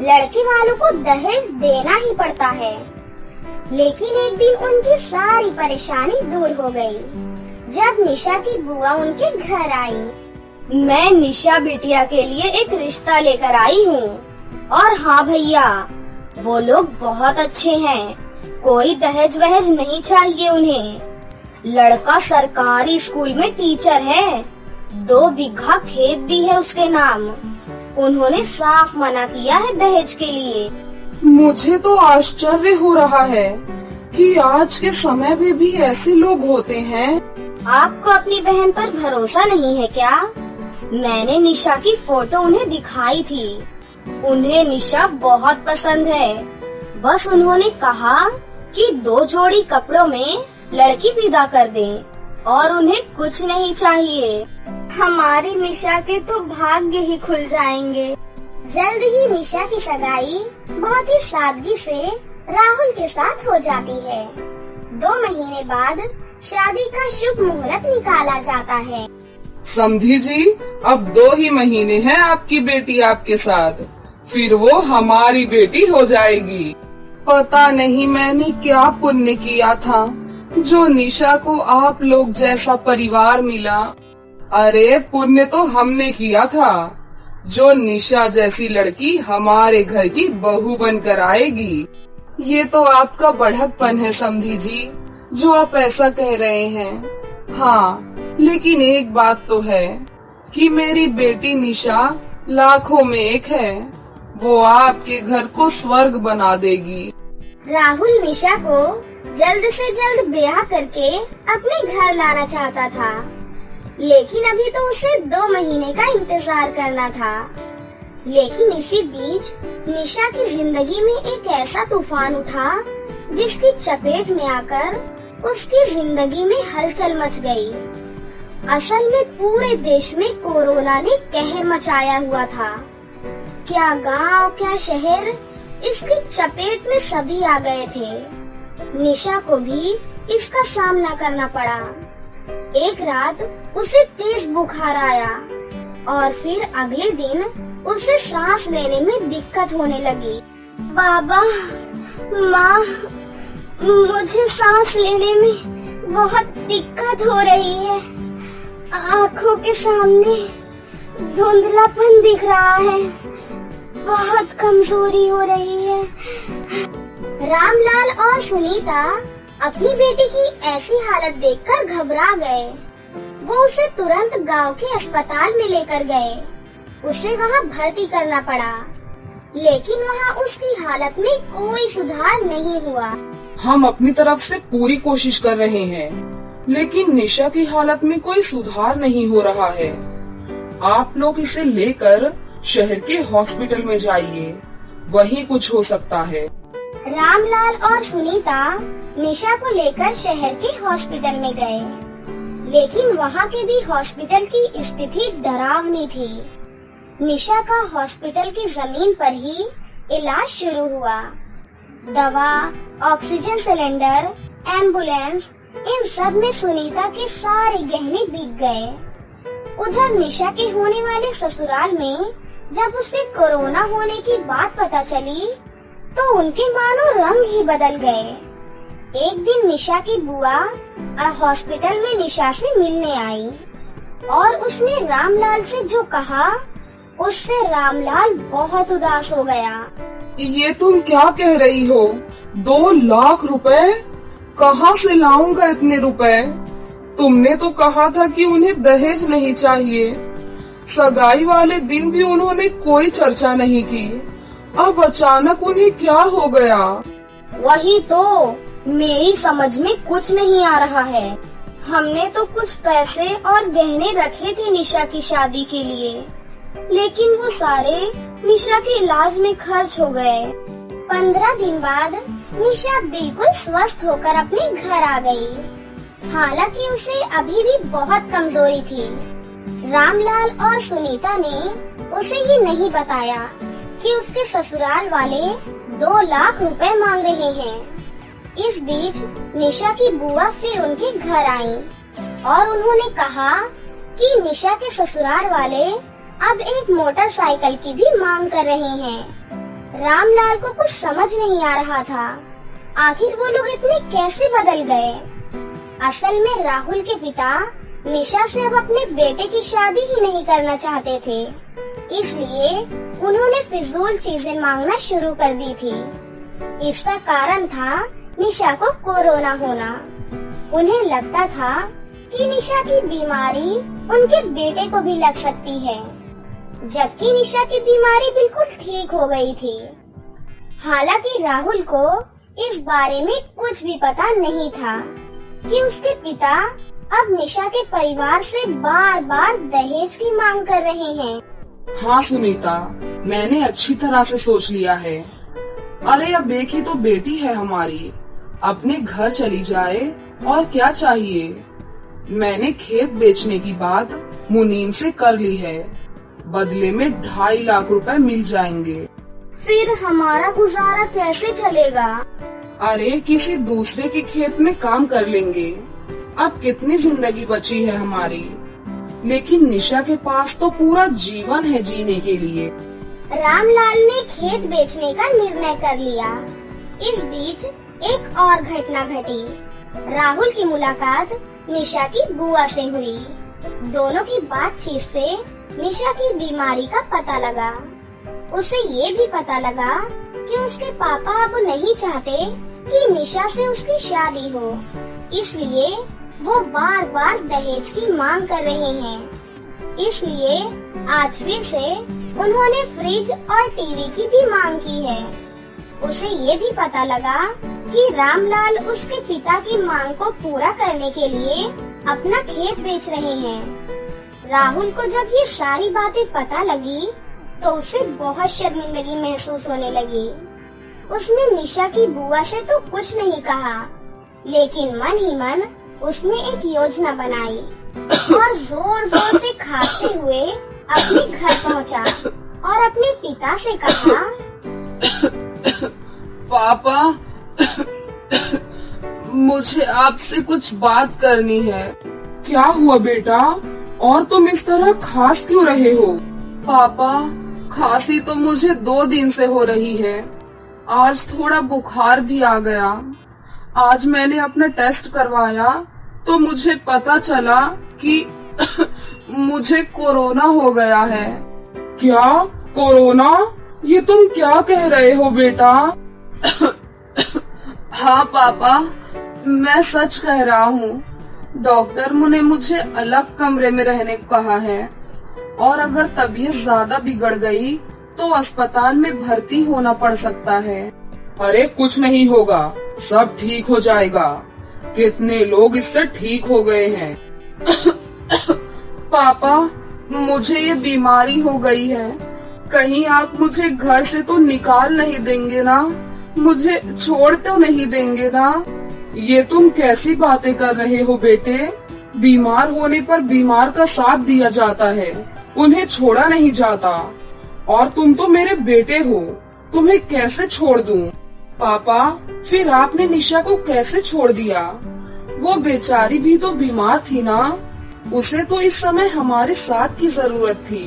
लड़के वालों को दहेज देना ही पड़ता है। लेकिन एक दिन उनकी सारी परेशानी दूर हो गई, जब निशा की बुआ उनके घर आई। मैं निशा बिटिया के लिए एक रिश्ता लेकर आई हूँ, और हाँ भैया, वो लोग बहुत अच्छे हैं, कोई दहेज वहेज नहीं चाहिए उन्हें। लड़का सरकारी स्कूल में टीचर है, 2 बीघा खेत भी है उसके नाम। उन्होंने साफ मना किया है दहेज के लिए। मुझे तो आश्चर्य हो रहा है कि आज के समय में भी ऐसे लोग होते हैं। आपको अपनी बहन पर भरोसा नहीं है क्या? मैंने निशा की फोटो उन्हें दिखाई थी। उन्हें निशा बहुत पसंद है। बस उन्होंने कहा कि 2 जोड़ी कपड़ों में लड़की विदा कर दें और उन्हें कुछ नहीं चाहिए। हमारी निशा के तो भाग्य ही खुल जाएंगे। जल्द ही निशा की सगाई बहुत ही सादगी से राहुल के साथ हो जाती है। 2 महीने बाद शादी का शुभ मुहूर्त निकाला जाता है। समधी जी, अब 2 ही महीने हैं आपकी बेटी आपके साथ, फिर वो हमारी बेटी हो जाएगी। पता नहीं मैंने क्या पुण्य किया था जो निशा को आप लोग जैसा परिवार मिला। अरे पुण्य तो हमने किया था, जो निशा जैसी लड़की हमारे घर की बहू बनकर आएगी। ये तो आपका बढ़कपन है समधी जी, जो आप ऐसा कह रहे हैं। हाँ, लेकिन एक बात तो है कि मेरी बेटी निशा लाखों में एक है। वो आपके घर को स्वर्ग बना देगी। राहुल निशा को जल्द से जल्द ब्याह करके अपने घर लाना चाहता था, लेकिन अभी तो उसे 2 महीने का इंतजार करना था। लेकिन इसी बीच निशा की जिंदगी में एक ऐसा तूफान उठा जिसकी चपेट में आकर उसकी जिंदगी में हलचल मच गई। असल में पूरे देश में कोरोना ने कहर मचाया हुआ था। क्या गांव, क्या शहर, इसकी चपेट में सभी आ गए थे। निशा को भी इसका सामना करना पड़ा। एक रात उसे तेज बुखार आया और फिर अगले दिन उसे सांस लेने में दिक्कत होने लगी। बाबा, माँ, मुझे सांस लेने में बहुत दिक्कत हो रही है। आँखों के सामने धुंधलापन दिख रहा है। बहुत कमजोरी हो रही है। रामलाल और सुनीता अपनी बेटी की ऐसी हालत देखकर घबरा गए। वो उसे तुरंत गांव के अस्पताल में लेकर गए। उसे वहां भर्ती करना पड़ा, लेकिन वहां उसकी हालत में कोई सुधार नहीं हुआ। हम अपनी तरफ से पूरी कोशिश कर रहे हैं, लेकिन निशा की हालत में कोई सुधार नहीं हो रहा है। आप लोग इसे लेकर शहर के हॉस्पिटल में जाइए, वहीं कुछ हो सकता है। रामलाल और सुनीता निशा को लेकर शहर के हॉस्पिटल में गए, लेकिन वहाँ के भी हॉस्पिटल की स्थिति डरावनी थी। निशा का हॉस्पिटल की जमीन पर ही इलाज शुरू हुआ। दवा, ऑक्सीजन सिलेंडर, एम्बुलेंस, इन सब में सुनीता के सारे गहने बिक गए। उधर निशा के होने वाले ससुराल में जब उसे कोरोना होने की बात पता चली तो उनके मानो रंग ही बदल गए। एक दिन निशा की बुआ हॉस्पिटल में निशा से मिलने आई और उसने रामलाल से जो कहा, उससे रामलाल बहुत उदास हो गया। ये तुम क्या कह रही हो? 2 लाख रुपए? कहाँ से लाऊंगा इतने रुपए? तुमने तो कहा था कि उन्हें दहेज नहीं चाहिए। सगाई वाले दिन भी उन्होंने कोई चर्चा नहीं की। अब अचानक उन्हें क्या हो गया? वही तो मेरी समझ में कुछ नहीं आ रहा है। हमने तो कुछ पैसे और गहने रखे थे निशा की शादी के लिए, लेकिन वो सारे निशा के इलाज में खर्च हो गए। 15 दिन बाद निशा बिल्कुल स्वस्थ होकर अपने घर आ गई। हालांकि उसे अभी भी बहुत कमजोरी थी। रामलाल और सुनीता ने उसे ये नहीं बताया कि उसके ससुराल वाले 2 लाख रुपए मांग रहे हैं। इस बीच निशा की बुआ फिर उनके घर आई और उन्होंने कहा कि निशा के ससुराल वाले अब एक मोटरसाइकिल की भी मांग कर रहे हैं। रामलाल को कुछ समझ नहीं आ रहा था, आखिर वो लोग इतने कैसे बदल गए। असल में राहुल के पिता निशा से अब अपने बेटे की शादी ही नहीं करना चाहते थे, इसलिए उन्होंने फिजूल चीजें मांगना शुरू कर दी थी। इसका कारण था निशा को कोरोना होना। उन्हें लगता था कि निशा की बीमारी उनके बेटे को भी लग सकती है, जबकि निशा की बीमारी बिल्कुल ठीक हो गई थी। हालांकि राहुल को इस बारे में कुछ भी पता नहीं था कि उसके पिता अब निशा के परिवार से बार बार दहेज की मांग कर रहे हैं। हाँ सुनीता, मैंने अच्छी तरह से सोच लिया है। अरे अब एक ही तो बेटी है हमारी, अपने घर चली जाए और क्या चाहिए। मैंने खेत बेचने की बात मुनीम से कर ली है, बदले में 2.5 लाख रुपए मिल जाएंगे। फिर हमारा गुजारा कैसे चलेगा? अरे किसी दूसरे के खेत में काम कर लेंगे। अब कितनी जिंदगी बची है हमारी, लेकिन निशा के पास तो पूरा जीवन है जीने के लिए। रामलाल ने खेत बेचने का निर्णय कर लिया। इस बीच एक और घटना घटी। राहुल की मुलाकात निशा की बुआ से हुई। दोनों की बातचीत से निशा की बीमारी का पता लगा। उसे ये भी पता लगा कि उसके पापा अब नहीं चाहते कि निशा से उसकी शादी हो, इसलिए वो बार बार दहेज की मांग कर रहे हैं। इसलिए आज फिर से उन्होंने फ्रिज और टीवी की भी मांग की है। उसे ये भी पता लगा कि रामलाल उसके पिता की मांग को पूरा करने के लिए अपना खेत बेच रहे हैं। राहुल को जब ये सारी बातें पता लगी तो उसे बहुत शर्मिंदगी महसूस होने लगी। उसने निशा की बुआ से तो कुछ नहीं कहा, लेकिन मन ही मन उसने एक योजना बनाई और जोर जोर से खांसते हुए अपने घर पहुंचा और अपने पिता से कहा, पापा, मुझे आपसे कुछ बात करनी है। क्या हुआ बेटा, और तुम इस तरह खांस क्यों रहे हो? पापा, खांसी तो मुझे 2 दिन से हो रही है। आज थोड़ा बुखार भी आ गया। आज मैंने अपना टेस्ट करवाया तो मुझे पता चला कि मुझे कोरोना हो गया है। क्या? कोरोना? ये तुम क्या कह रहे हो बेटा? हाँ पापा, मैं सच कह रहा हूँ। डॉक्टर ने मुझे अलग कमरे में रहने को कहा है और अगर तबीयत ज्यादा बिगड़ गई तो अस्पताल में भर्ती होना पड़ सकता है। अरे कुछ नहीं होगा, सब ठीक हो जाएगा। कितने लोग इससे ठीक हो गए हैं। पापा, मुझे ये बीमारी हो गई है, कहीं आप मुझे घर से तो निकाल नहीं देंगे ना? मुझे छोड़ तो नहीं देंगे ना? ये तुम कैसी बातें कर रहे हो बेटे? बीमार होने पर बीमार का साथ दिया जाता है, उन्हें छोड़ा नहीं जाता। और तुम तो मेरे बेटे हो, तुम्हें कैसे छोड़ दूं? पापा, फिर आपने निशा को कैसे छोड़ दिया? वो बेचारी भी तो बीमार थी ना, उसे तो इस समय हमारे साथ की जरूरत थी,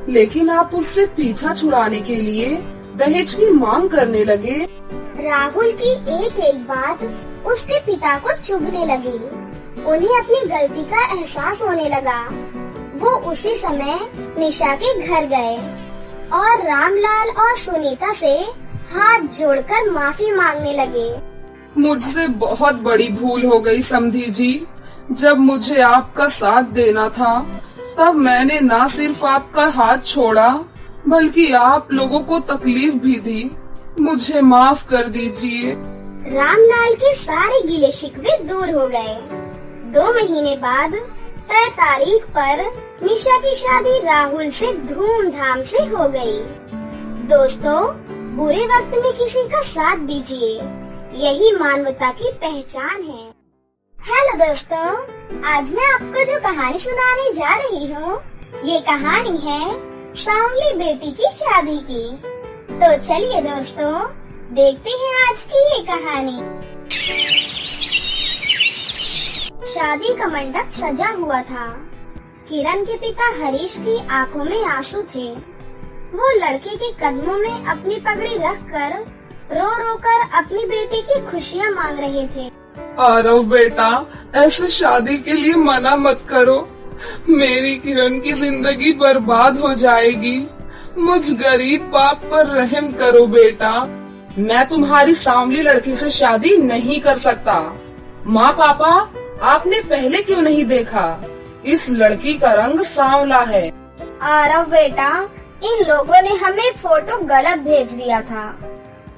लेकिन आप उससे पीछा छुड़ाने के लिए दहेज की मांग करने लगे। राहुल की एक एक बात उसके पिता को चुभने लगी। उन्हें अपनी गलती का एहसास होने लगा। वो उसी समय निशा के घर गए और रामलाल और सुनीता से हाथ जोड़कर माफी मांगने लगे। मुझसे बहुत बड़ी भूल हो गई समधी जी। जब मुझे आपका साथ देना था तब मैंने न सिर्फ आपका हाथ छोड़ा बल्कि आप लोगों को तकलीफ भी दी। मुझे माफ कर दीजिए। रामलाल के सारे गिले शिकवे दूर हो गए। 2 महीने बाद तय तारीख पर निशा की शादी राहुल से धूमधाम से हो गई। दोस्तों, बुरे वक्त में किसी का साथ दीजिए, यही मानवता की पहचान है। हेलो दोस्तों, आज मैं आपको जो कहानी सुनाने जा रही हूँ, ये कहानी है सांवली बेटी की शादी की। तो चलिए दोस्तों, देखते हैं आज की ये कहानी। शादी का मंडप सजा हुआ था। किरण के पिता हरीश की आंखों में आंसू थे। वो लड़के के कदमों में अपनी पगड़ी रखकर रो रो कर अपनी बेटी की खुशियाँ मांग रहे थे। आरव बेटा, ऐसे शादी के लिए मना मत करो। मेरी किरण की जिंदगी बर्बाद हो जाएगी। मुझ गरीब बाप पर रहम करो बेटा। मैं तुम्हारी सांवली लड़की से शादी नहीं कर सकता। माँ पापा, आपने पहले क्यों नहीं देखा? इस लड़की का रंग सांवला है। आरव बेटा, इन लोगों ने हमें फोटो गलत भेज दिया था।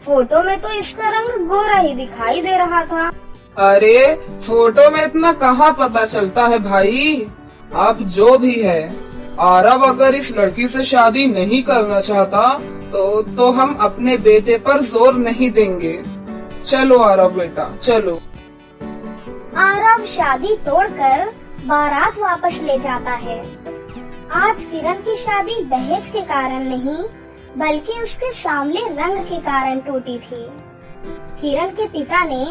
फोटो में तो इसका रंग गोरा ही दिखाई दे रहा था। अरे फोटो में इतना कहाँ पता चलता है भाई। अब जो भी है, आरव अगर इस लड़की से शादी नहीं करना चाहता तो हम अपने बेटे पर जोर नहीं देंगे। चलो आरव बेटा, चलो। आरव शादी तोड़कर बारात वापस ले जाता है। आज किरण की शादी दहेज के कारण नहीं बल्कि उसके सांवले रंग के कारण टूटी थी। किरण के पिता ने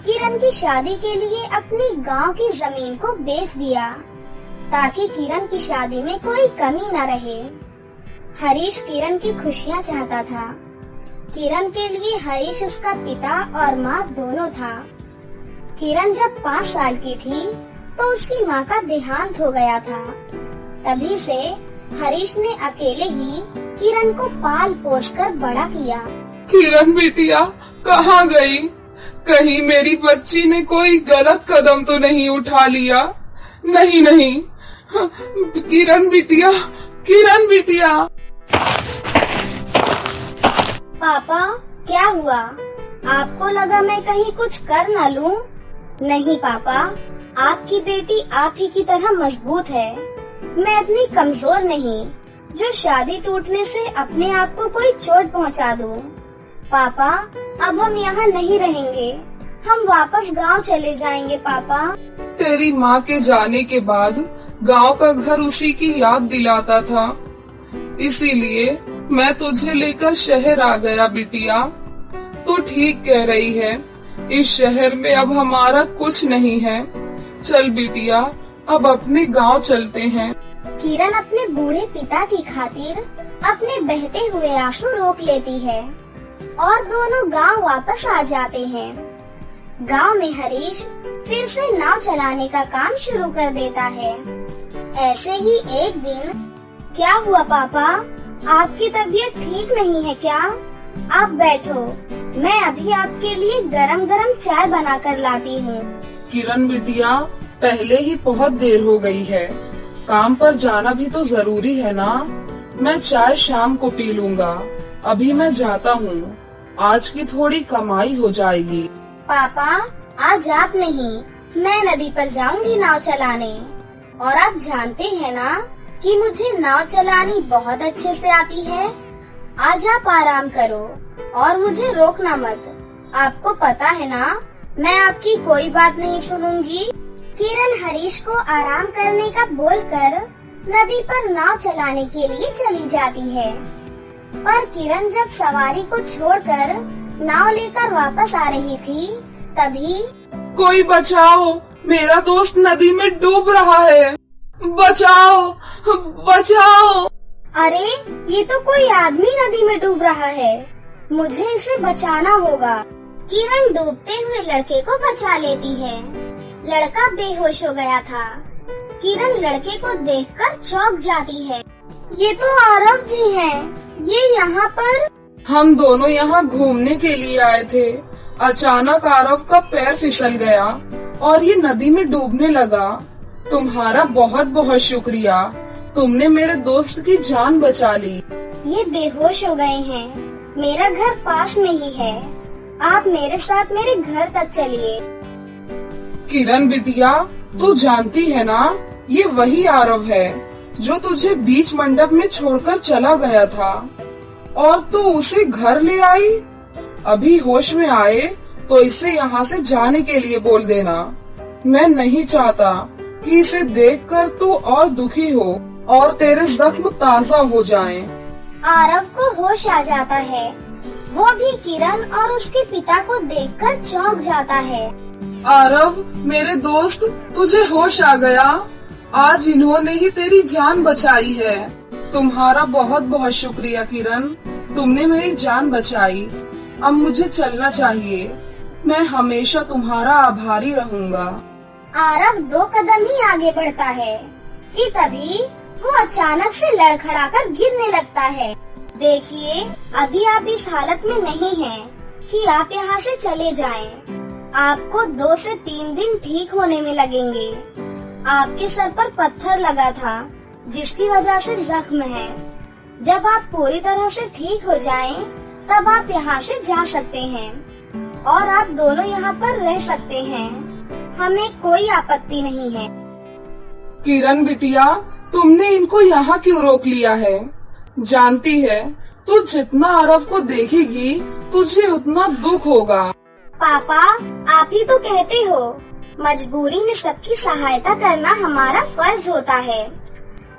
किरण की शादी के लिए अपनी गांव की जमीन को बेच दिया ताकि किरण की शादी में कोई कमी न रहे। हरीश किरण की खुशियाँ चाहता था। किरण के लिए हरीश उसका पिता और माँ दोनों था। किरण जब 5 साल की थी तो उसकी माँ का देहांत हो गया था। तभी से हरीश ने अकेले ही किरण को पाल पोस कर बड़ा किया। किरण बिटिया कहाँ गई? कहीं मेरी बच्ची ने कोई गलत कदम तो नहीं उठा लिया? नहीं नहीं, किरण बिटिया, किरण बिटिया। पापा, क्या हुआ? आपको लगा मैं कहीं कुछ कर न लूं? नहीं पापा, आपकी बेटी आप ही की तरह मजबूत है। मैं इतनी कमजोर नहीं जो शादी टूटने से अपने आप को कोई चोट पहुंचा दूं। पापा, अब हम यहाँ नहीं रहेंगे, हम वापस गांव चले जाएंगे पापा। तेरी माँ के जाने के बाद गांव का घर उसी की याद दिलाता था, इसीलिए मैं तुझे लेकर शहर आ गया बिटिया। तू ठीक कह रही है, इस शहर में अब हमारा कुछ नहीं है। चल बिटिया, अब अपने गांव चलते हैं। किरण अपने बूढ़े पिता की खातिर अपने बहते हुए आंसू रोक लेती है और दोनों गांव वापस आ जाते हैं। गांव में हरीश फिर से नाव चलाने का काम शुरू कर देता है। ऐसे ही एक दिन, क्या हुआ पापा, आपकी तबीयत ठीक नहीं है क्या? आप बैठो, मैं अभी आपके लिए गरम गरम चाय बना कर लाती हूँ। किरण बिटिया, पहले ही बहुत देर हो गई है, काम पर जाना भी तो जरूरी है ना। मैं चाय शाम को पी लूंगा, अभी मैं जाता हूँ। आज की थोड़ी कमाई हो जाएगी। पापा, आज आप नहीं, मैं नदी पर जाऊंगी नाव चलाने। और आप जानते हैं ना कि मुझे नाव चलानी बहुत अच्छे से आती है। आज आप आराम करो और मुझे रोकना मत। आपको पता है ना, मैं आपकी कोई बात नहीं सुनूंगी। किरण हरीश को आराम करने का बोलकर नदी पर नाव चलाने के लिए चली जाती है। पर किरण जब सवारी को छोड़कर नाव लेकर वापस आ रही थी, तभी कोई बचाओ, मेरा दोस्त नदी में डूब रहा है, बचाओ बचाओ। अरे, ये तो कोई आदमी नदी में डूब रहा है, मुझे इसे बचाना होगा। किरण डूबते हुए लड़के को बचा लेती है। लड़का बेहोश हो गया था। किरण लड़के को देखकर चौंक जाती है। ये तो आरव जी हैं। ये यहाँ पर? हम दोनों यहाँ घूमने के लिए आए थे। अचानक आरव का पैर फिसल गया और ये नदी में डूबने लगा। तुम्हारा बहुत बहुत शुक्रिया, तुमने मेरे दोस्त की जान बचा ली। ये बेहोश हो गए हैं। मेरा घर पास में ही है, आप मेरे साथ मेरे घर तक चलिए। किरण बिटिया, तू जानती है ना, ये वही आरव है जो तुझे बीच मंडप में छोड़कर चला गया था और तू उसे घर ले आई। अभी होश में आए तो इसे यहाँ से जाने के लिए बोल देना। मैं नहीं चाहता कि इसे देखकर तू और दुखी हो और तेरे जख्म ताजा हो जाएं। आरव को होश आ जाता है। वो भी किरण और उसके पिता को देखकर चौंक जाता है। आरव, मेरे दोस्त, तुझे होश आ गया। आज इन्होंने ही तेरी जान बचाई है। तुम्हारा बहुत बहुत शुक्रिया किरण, तुमने मेरी जान बचाई। अब मुझे चलना चाहिए। मैं हमेशा तुम्हारा आभारी रहूंगा। आरव 2 कदम ही आगे बढ़ता है कि तभी वो अचानक से लड़खड़ाकर गिरने लगता है। देखिए, अभी आप इस हालत में नहीं हैं कि आप यहाँ से चले जाएं। आपको 2 से 3 दिन ठीक होने में लगेंगे। आपके सर पर पत्थर लगा था, जिसकी वजह से जख्म है। जब आप पूरी तरह से ठीक हो जाएं, तब आप यहाँ से जा सकते हैं और आप दोनों यहाँ पर रह सकते हैं। हमें कोई आपत्ति नहीं है। किरण बिटिया, तुमने इनको यहाँ क्यों रोक लिया है? जानती है, तू जितना आरव को देखेगी तुझे उतना दुख होगा। पापा, आप ही तो कहते हो, मजबूरी में सबकी सहायता करना हमारा फर्ज होता है।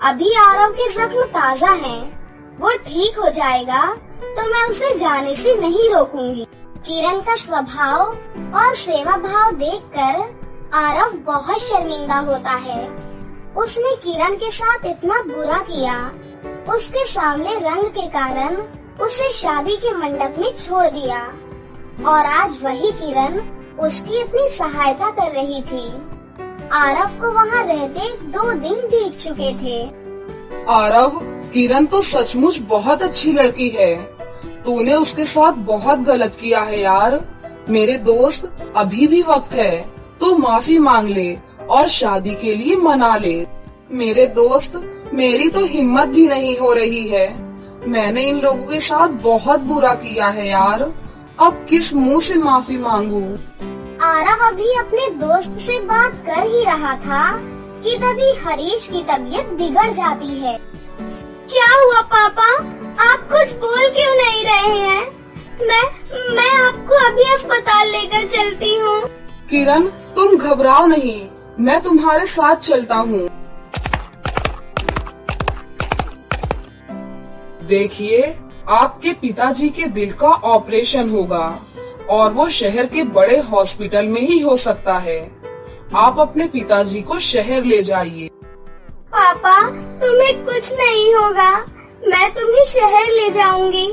अभी आरव के जख्म ताजा हैं, वो ठीक हो जाएगा तो मैं उसे जाने से नहीं रोकूंगी। किरण का स्वभाव और सेवा भाव देखकर आरव बहुत शर्मिंदा होता है। उसने किरण के साथ इतना बुरा किया। उसके सांवले रंग के कारण उसे शादी के मंडप में छोड़ दिया और आज वही किरण उसकी इतनी सहायता कर रही थी। आरव को वहाँ रहते 2 दिन बीत चुके थे। आरव, किरण तो सचमुच बहुत अच्छी लड़की है। तूने उसके साथ बहुत गलत किया है यार। मेरे दोस्त, अभी भी वक्त है, तू माफी मांग ले और शादी के लिए मना ले। मेरे दोस्त, मेरी तो हिम्मत भी नहीं हो रही है। मैंने इन लोगों के साथ बहुत बुरा किया है यार। अब किस मुंह से माफी मांगू? आरव अभी अपने दोस्त से बात कर ही रहा था कि तभी हरीश की तबीयत बिगड़ जाती है। क्या हुआ पापा? आप कुछ बोल क्यों नहीं रहे हैं? मैं आपको अभी अस्पताल लेकर चलती हूँ। किरण, तुम घबराओ नहीं, मैं तुम्हारे साथ चलता हूँ। देखिए, आपके पिताजी के दिल का ऑपरेशन होगा और वो शहर के बड़े हॉस्पिटल में ही हो सकता है। आप अपने पिताजी को शहर ले जाइए। पापा, तुम्हें कुछ नहीं होगा, मैं तुम्हें शहर ले जाऊंगी।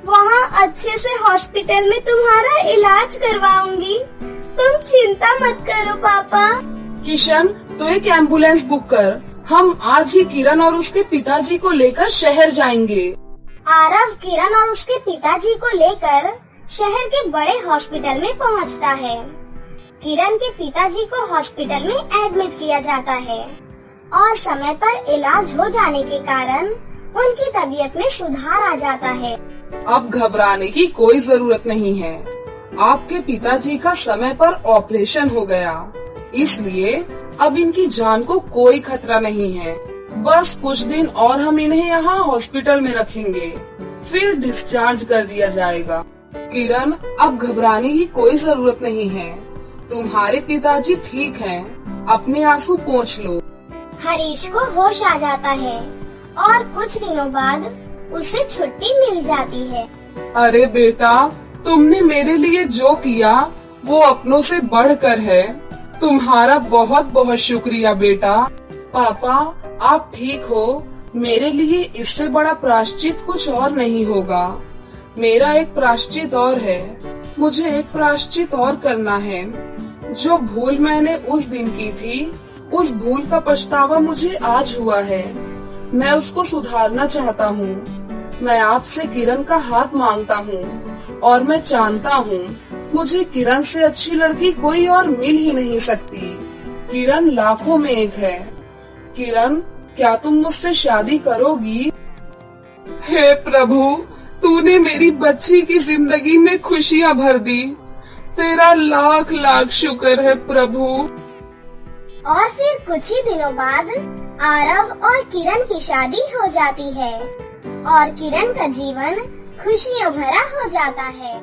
वहाँ अच्छे से हॉस्पिटल में तुम्हारा इलाज करवाऊंगी। तुम चिंता मत करो पापा। किशन, तो एक एम्बुलेंस बुक कर, हम आज ही किरण और उसके पिताजी को लेकर शहर जाएंगे। आरव किरण और उसके पिताजी को लेकर शहर के बड़े हॉस्पिटल में पहुंचता है। किरण के पिताजी को हॉस्पिटल में एडमिट किया जाता है और समय पर इलाज हो जाने के कारण उनकी तबीयत में सुधार आ जाता है। अब घबराने की कोई जरूरत नहीं है। आपके पिताजी का समय पर ऑपरेशन हो गया, इसलिए अब इनकी जान को कोई खतरा नहीं है। बस कुछ दिन और हम इन्हें यहाँ हॉस्पिटल में रखेंगे, फिर डिस्चार्ज कर दिया जाएगा। किरण, अब घबराने की कोई जरूरत नहीं है। तुम्हारे पिताजी ठीक हैं, अपने आंसू पोंछ लो। हरीश को होश आ जाता है और कुछ दिनों बाद उसे छुट्टी मिल जाती है। अरे बेटा, तुमने मेरे लिए जो किया वो अपनों से बढ़कर है। तुम्हारा बहुत बहुत शुक्रिया बेटा। पापा, आप ठीक हो। मेरे लिए इससे बड़ा प्रायश्चित कुछ और नहीं होगा। मेरा एक प्रायश्चित और है। मुझे एक प्रायश्चित और करना है। जो भूल मैंने उस दिन की थी, उस भूल का पछतावा मुझे आज हुआ है। मैं उसको सुधारना चाहता हूँ। मैं आपसे किरण का हाथ मांगता हूँ और मैं जानता हूँ मुझे किरण से अच्छी लड़की कोई और मिल ही नहीं सकती। किरण लाखों में एक है। किरण, क्या तुम मुझसे शादी करोगी? हे प्रभु, तूने मेरी बच्ची की जिंदगी में खुशियाँ भर दी। तेरा लाख लाख शुक्र है प्रभु। और फिर कुछ ही दिनों बाद आरव और किरण की शादी हो जाती है और किरण का जीवन खुशियों भरा हो जाता है।